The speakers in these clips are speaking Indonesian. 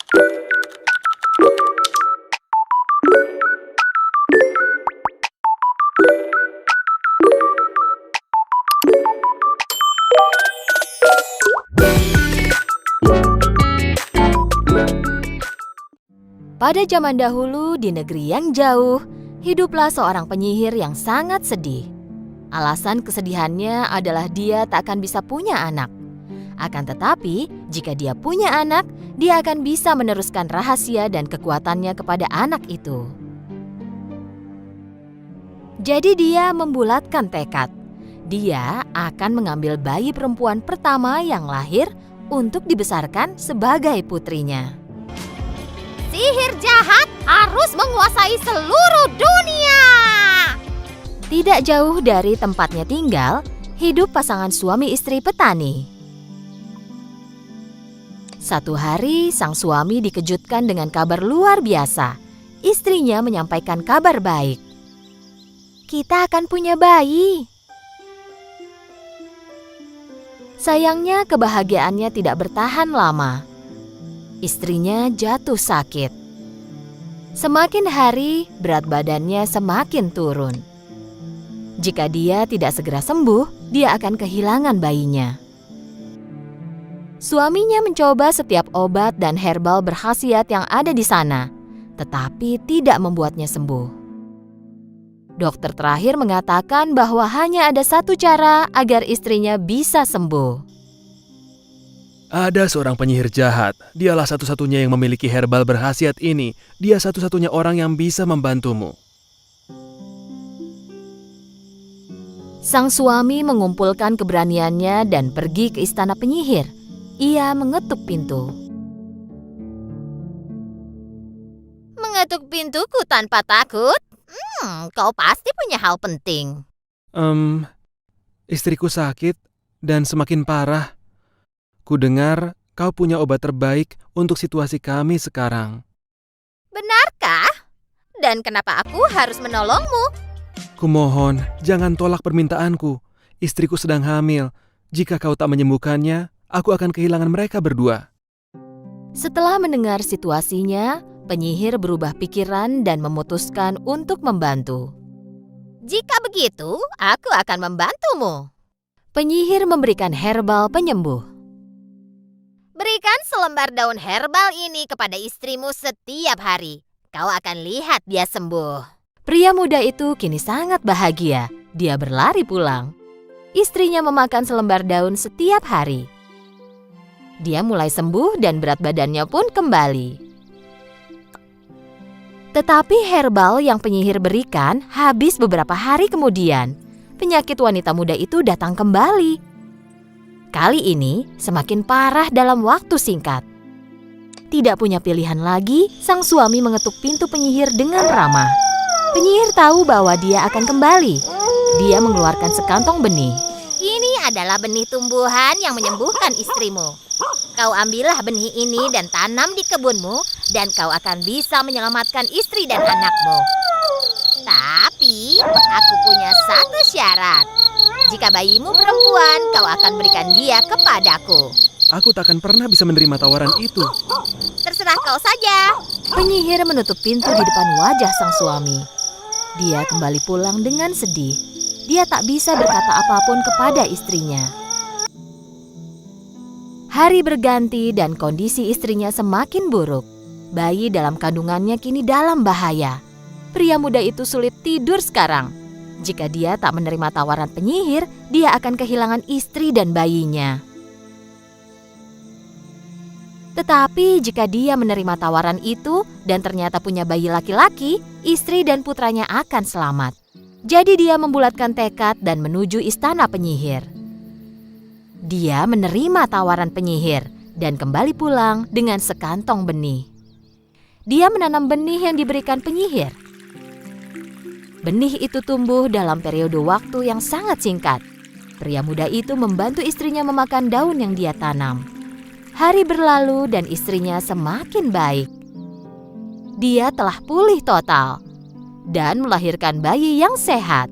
Pada zaman dahulu di negeri yang jauh, hiduplah seorang penyihir yang sangat sedih. Alasan kesedihannya adalah dia tak akan bisa punya anak. Akan tetapi, jika dia punya anak, dia akan bisa meneruskan rahasia dan kekuatannya kepada anak itu. Jadi dia membulatkan tekad. Dia akan mengambil bayi perempuan pertama yang lahir untuk dibesarkan sebagai putrinya. Sihir jahat harus menguasai seluruh dunia. Tidak jauh dari tempatnya tinggal, hidup pasangan suami istri petani. Satu hari, sang suami dikejutkan dengan kabar luar biasa. Istrinya menyampaikan kabar baik. Kita akan punya bayi. Sayangnya kebahagiaannya tidak bertahan lama. Istrinya jatuh sakit. Semakin hari, berat badannya semakin turun. Jika dia tidak segera sembuh, dia akan kehilangan bayinya. Suaminya mencoba setiap obat dan herbal berkhasiat yang ada di sana, tetapi tidak membuatnya sembuh. Dokter terakhir mengatakan bahwa hanya ada satu cara agar istrinya bisa sembuh. Ada seorang penyihir jahat. Dialah satu-satunya yang memiliki herbal berkhasiat ini. Dia satu-satunya orang yang bisa membantumu. Sang suami mengumpulkan keberaniannya dan pergi ke istana penyihir. Ia mengetuk pintu. Mengetuk pintuku tanpa takut? Kau pasti punya hal penting. Istriku sakit dan semakin parah. Kudengar kau punya obat terbaik untuk situasi kami sekarang. Benarkah? Dan kenapa aku harus menolongmu? Kumohon, jangan tolak permintaanku. Istriku sedang hamil. Jika kau tak menyembuhkannya, aku akan kehilangan mereka berdua. Setelah mendengar situasinya, penyihir berubah pikiran dan memutuskan untuk membantu. Jika begitu, aku akan membantumu. Penyihir memberikan herbal penyembuh. Berikan selembar daun herbal ini kepada istrimu setiap hari. Kau akan lihat dia sembuh. Pria muda itu kini sangat bahagia. Dia berlari pulang. Istrinya memakan selembar daun setiap hari. Dia mulai sembuh dan berat badannya pun kembali. Tetapi herbal yang penyihir berikan habis beberapa hari kemudian. Penyakit wanita muda itu datang kembali. Kali ini semakin parah dalam waktu singkat. Tidak punya pilihan lagi, sang suami mengetuk pintu penyihir dengan ramah. Penyihir tahu bahwa dia akan kembali. Dia mengeluarkan sekantong benih. Ini adalah benih tumbuhan yang menyembuhkan istrimu. Kau ambillah benih ini dan tanam di kebunmu, dan kau akan bisa menyelamatkan istri dan anakmu. Tapi, aku punya satu syarat. Jika bayimu perempuan, kau akan berikan dia kepadaku. Aku tak akan pernah bisa menerima tawaran itu. Terserah kau saja. Penyihir menutup pintu di depan wajah sang suami. Dia kembali pulang dengan sedih. Dia tak bisa berkata apapun kepada istrinya. Hari berganti dan kondisi istrinya semakin buruk. Bayi dalam kandungannya kini dalam bahaya. Pria muda itu sulit tidur sekarang. Jika dia tak menerima tawaran penyihir, dia akan kehilangan istri dan bayinya. Tetapi jika dia menerima tawaran itu dan ternyata punya bayi laki-laki, istri dan putranya akan selamat. Jadi dia membulatkan tekad dan menuju istana penyihir. Dia menerima tawaran penyihir dan kembali pulang dengan sekantong benih. Dia menanam benih yang diberikan penyihir. Benih itu tumbuh dalam periode waktu yang sangat singkat. Pria muda itu membantu istrinya memakan daun yang dia tanam. Hari berlalu dan istrinya semakin baik. Dia telah pulih total dan melahirkan bayi yang sehat.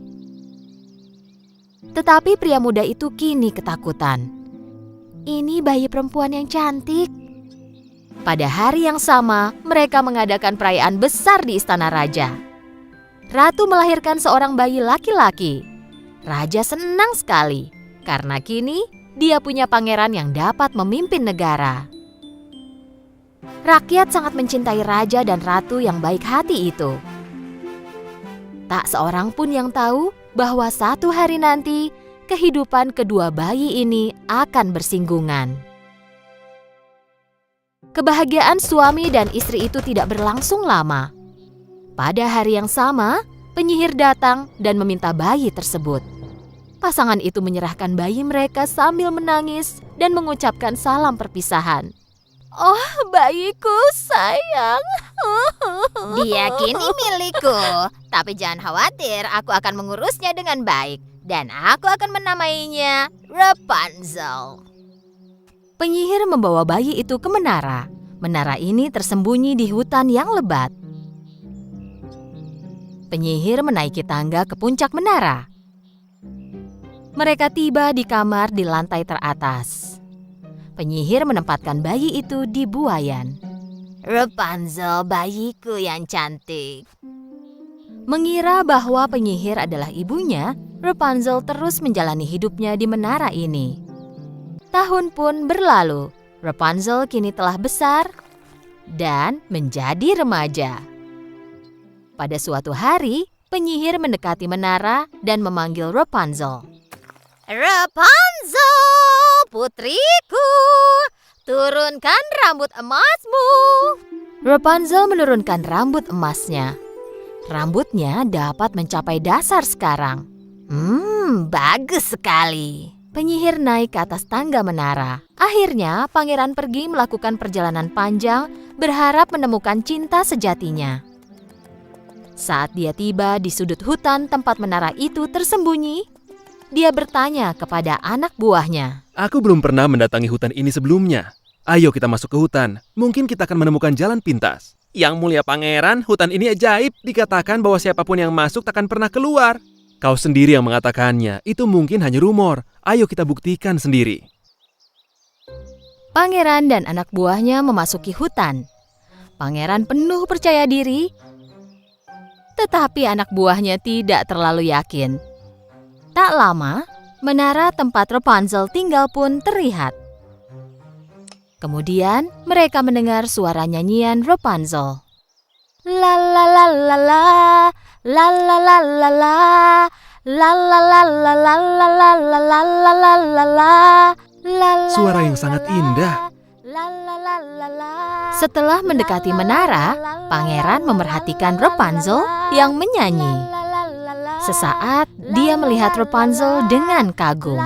Tetapi pria muda itu kini ketakutan. Ini bayi perempuan yang cantik. Pada hari yang sama, mereka mengadakan perayaan besar di istana raja. Ratu melahirkan seorang bayi laki-laki. Raja senang sekali karena kini dia punya pangeran yang dapat memimpin negara. Rakyat sangat mencintai raja dan ratu yang baik hati itu. Tak seorang pun yang tahu bahwa satu hari nanti kehidupan kedua bayi ini akan bersinggungan. Kebahagiaan suami dan istri itu tidak berlangsung lama. Pada hari yang sama, penyihir datang dan meminta bayi tersebut. Pasangan itu menyerahkan bayi mereka sambil menangis dan mengucapkan salam perpisahan. "Oh, bayiku sayang." Dia kini milikku. Tapi jangan khawatir, aku akan mengurusnya dengan baik. Dan aku akan menamainya Rapunzel. Penyihir membawa bayi itu ke menara. Menara ini tersembunyi di hutan yang lebat. Penyihir menaiki tangga ke puncak menara. Mereka tiba di kamar di lantai teratas. Penyihir menempatkan bayi itu di buayan. Rapunzel, bayiku yang cantik. Mengira bahwa penyihir adalah ibunya, Rapunzel terus menjalani hidupnya di menara ini. Tahun pun berlalu. Rapunzel kini telah besar dan menjadi remaja. Pada suatu hari, penyihir mendekati menara dan memanggil Rapunzel. Rapunzel, putriku, turunkan rambut emasmu. Rapunzel menurunkan rambut emasnya. Rambutnya dapat mencapai dasar sekarang. Bagus sekali. Penyihir naik ke atas tangga menara. Akhirnya, pangeran pergi melakukan perjalanan panjang, berharap menemukan cinta sejatinya. Saat dia tiba di sudut hutan tempat menara itu tersembunyi, dia bertanya kepada anak buahnya. Aku belum pernah mendatangi hutan ini sebelumnya. Ayo kita masuk ke hutan. Mungkin kita akan menemukan jalan pintas. Yang mulia pangeran, hutan ini ajaib. Dikatakan bahwa siapapun yang masuk takkan pernah keluar. Kau sendiri yang mengatakannya. Itu mungkin hanya rumor. Ayo kita buktikan sendiri. Pangeran dan anak buahnya memasuki hutan. Pangeran penuh percaya diri, tetapi anak buahnya tidak terlalu yakin. Tak lama, menara tempat Rapunzel tinggal pun terlihat. Kemudian mereka mendengar suara nyanyian Rapunzel. La la la la la, la la la la la, la la la la la la la la la la la la. Suara yang sangat indah. Setelah mendekati menara, pangeran memerhatikan Rapunzel yang menyanyi. Sesaat dia melihat Rapunzel dengan kagum.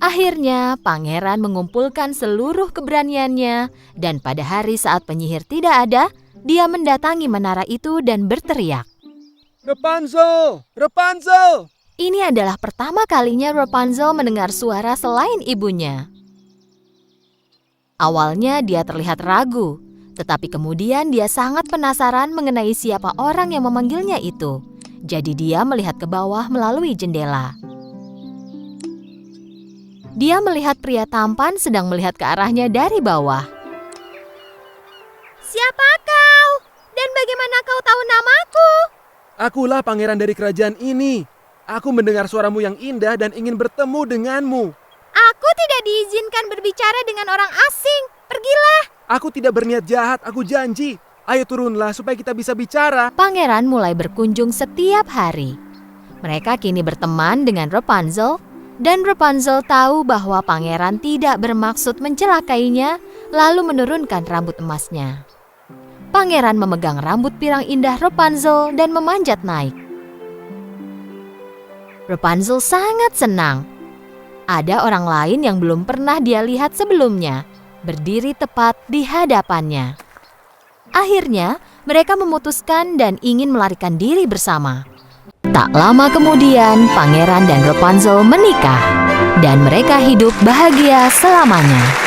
Akhirnya pangeran mengumpulkan seluruh keberaniannya dan pada hari saat penyihir tidak ada, dia mendatangi menara itu dan berteriak. Rapunzel! Rapunzel! Ini adalah pertama kalinya Rapunzel mendengar suara selain ibunya. Awalnya dia terlihat ragu, tetapi kemudian dia sangat penasaran mengenai siapa orang yang memanggilnya itu. Jadi dia melihat ke bawah melalui jendela. Dia melihat pria tampan sedang melihat ke arahnya dari bawah. Siapa kau? Dan bagaimana kau tahu namaku? Akulah pangeran dari kerajaan ini. Aku mendengar suaramu yang indah dan ingin bertemu denganmu. Aku tidak diizinkan berbicara dengan orang asing. Pergilah. Aku tidak berniat jahat, aku janji. Ayo turunlah supaya kita bisa bicara. Pangeran mulai berkunjung setiap hari. Mereka kini berteman dengan Rapunzel, dan Rapunzel tahu bahwa pangeran tidak bermaksud mencelakainya, lalu menurunkan rambut emasnya. Pangeran memegang rambut pirang indah Rapunzel dan memanjat naik. Rapunzel sangat senang. Ada orang lain yang belum pernah dia lihat sebelumnya, berdiri tepat di hadapannya. Akhirnya, mereka memutuskan dan ingin melarikan diri bersama. Tak lama kemudian, pangeran dan Rapunzel menikah, dan mereka hidup bahagia selamanya.